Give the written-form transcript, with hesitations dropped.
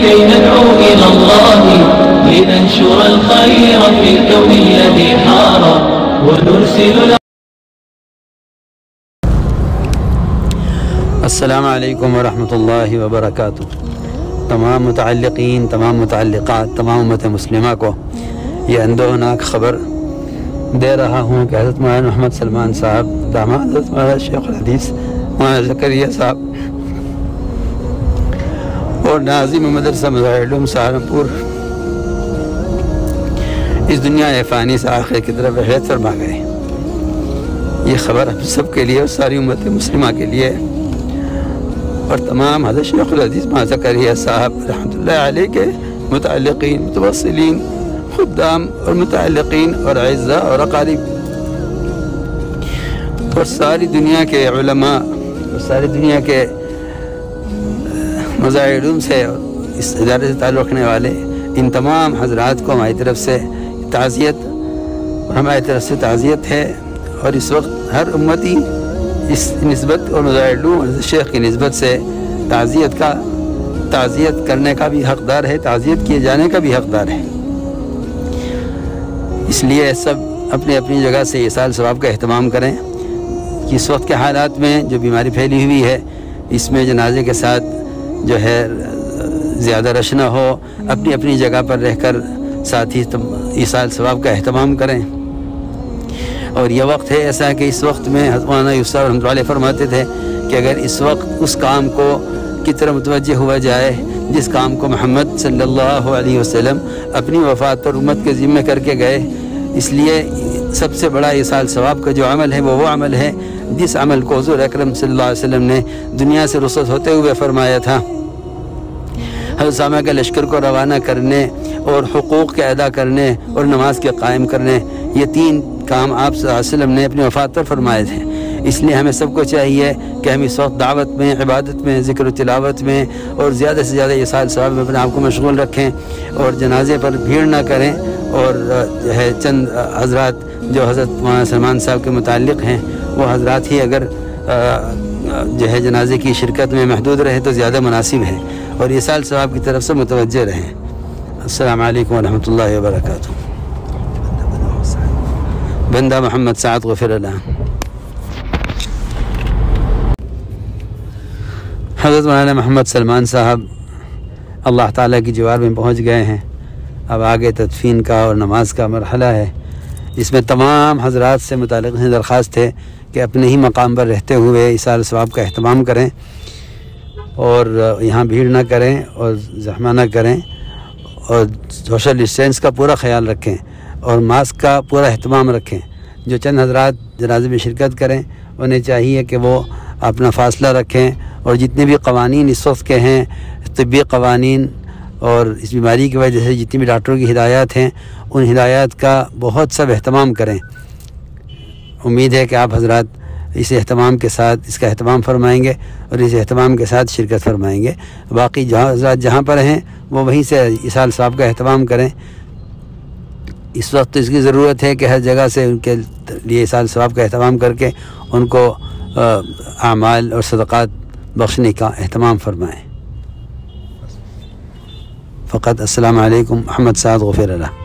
كي ندعو إلى الله لننشر الخير في الكون الذي حار ونرسل. السلام علیکم ورحمۃ اللہ وبرکاتہ. تمام متعلقین، تمام متعلقات، تمام امت مسلمہ کو یہ اندوہناک خبر دے رہا ہوں کہ حضرت مولانا محمد سلمان صاحب داماد حضرت مولانا شیخ الحدیث مولانا زکریا صاحب اور ناظم مدرسہ مظاہر العلوم سہارنپور اس دنیا فانی سے آخر کی طرف رحلت فرما گئے. یہ خبر ہم سب کے لیے اور ساری امت مسلمہ کے لیے اور تمام حضرت شیخ الحدیث مولانا زکریا صاحب رحمۃ اللہ علیہ کے متعلقین، متوسلین، خدام اور متعلقین اور اعزاء اور اقارب اور ساری دنیا کے علماء اور ساری دنیا کے مظاہر علوم سے اس ادارے سے تعلق رکھنے والے ان تمام حضرات کو ہماری طرف سے تعزیت اور ہماری طرف سے تعزیت ہے. اور اس وقت ہر امتی اس نسبت اور مظاہر علوم اور شیخ کی نسبت سے تعزیت کرنے کا بھی حقدار ہے، تعزیت کیے جانے کا بھی حقدار ہے. اس لیے سب اپنی اپنی جگہ سے ایصال ثواب کا اہتمام کریں کہ اس وقت کے حالات میں جو بیماری پھیلی ہوئی ہے اس میں جنازے کے ساتھ جو ہے زیادہ رش نہ ہو. اپنی اپنی جگہ پر رہ کر ساتھ ہی ایصال ثواب کا اہتمام کریں. اور یہ وقت ہے ایسا کہ اس وقت میں حضرت مولانا یوسف رحمۃ اللہ علیہ فرماتے تھے کہ اگر اس وقت اس کام کو کی طرف متوجہ ہوا جائے جس کام کو محمد صلی اللہ علیہ وسلم اپنی وفات پر امت کے ذمہ کر کے گئے، اس لیے سب سے بڑا ایصال ثواب کا جو عمل ہے وہ عمل ہے جس عمل کو حضور اکرم صلی اللہ علیہ وسلم نے دنیا سے رخصت ہوتے ہوئے فرمایا تھا. حضرت اسامہ کے لشکر کو روانہ کرنے اور حقوق کے ادا کرنے اور نماز کے قائم کرنے، یہ تین کام آپ صلی اللہ علیہ وسلم نے اپنی وفات پر فرمائے تھے. اس لیے ہمیں سب کو چاہیے کہ ہم اس وقت دعوت میں، عبادت میں، ذکر و تلاوت میں اور زیادہ سے زیادہ ایصال ثواب میں اپنے آپ کو مشغول رکھیں اور جنازے پر بھیڑ نہ کریں. اور جو ہے چند حضرات جو حضرت مولانا سلمان صاحب کے متعلق ہیں وہ حضرات ہی اگر جو ہے جنازے کی شرکت میں محدود رہے تو زیادہ مناسب ہے اور ایصال ثواب کی طرف سے متوجہ رہیں. السلام علیکم ورحمۃ اللہ وبرکاتہ. بندہ محمد سعد غفر اللہ. حضرت مولانا محمد سلمان صاحب اللہ تعالیٰ کی جوار میں پہنچ گئے ہیں. اب آگے تدفین کا اور نماز کا مرحلہ ہے. اس میں تمام حضرات سے متعلق درخواست ہے کہ اپنے ہی مقام پر رہتے ہوئے ایصال ثواب کا اہتمام کریں اور یہاں بھیڑ نہ کریں اور زحمہ نہ کریں اور سوشل ڈسٹینس کا پورا خیال رکھیں اور ماسک کا پورا اہتمام رکھیں. جو چند حضرات جنازے میں شرکت کریں انہیں چاہیے کہ وہ اپنا فاصلہ رکھیں اور جتنے بھی قوانین اس وقت کے ہیں، طبی قوانین اور اس بیماری کی وجہ سے جتنی بھی ڈاکٹروں کی ہدایات ہیں ان ہدایات کا بہت سب اہتمام کریں. امید ہے کہ آپ حضرات اس اہتمام کے ساتھ اس کا اہتمام فرمائیں گے اور اس اہتمام کے ساتھ شرکت فرمائیں گے. باقی حضرات جہاں پر ہیں وہ وہیں سے ایصال ثواب کا اہتمام کریں. اس وقت اس کی ضرورت ہے کہ ہر جگہ سے ان کے لیے ایصال ثواب کا اہتمام کر کے ان کو اعمال اور صدقات بخشنے کا اہتمام فرمائیں. فقط السلام علیکم. محمد سعد غفر اللہ.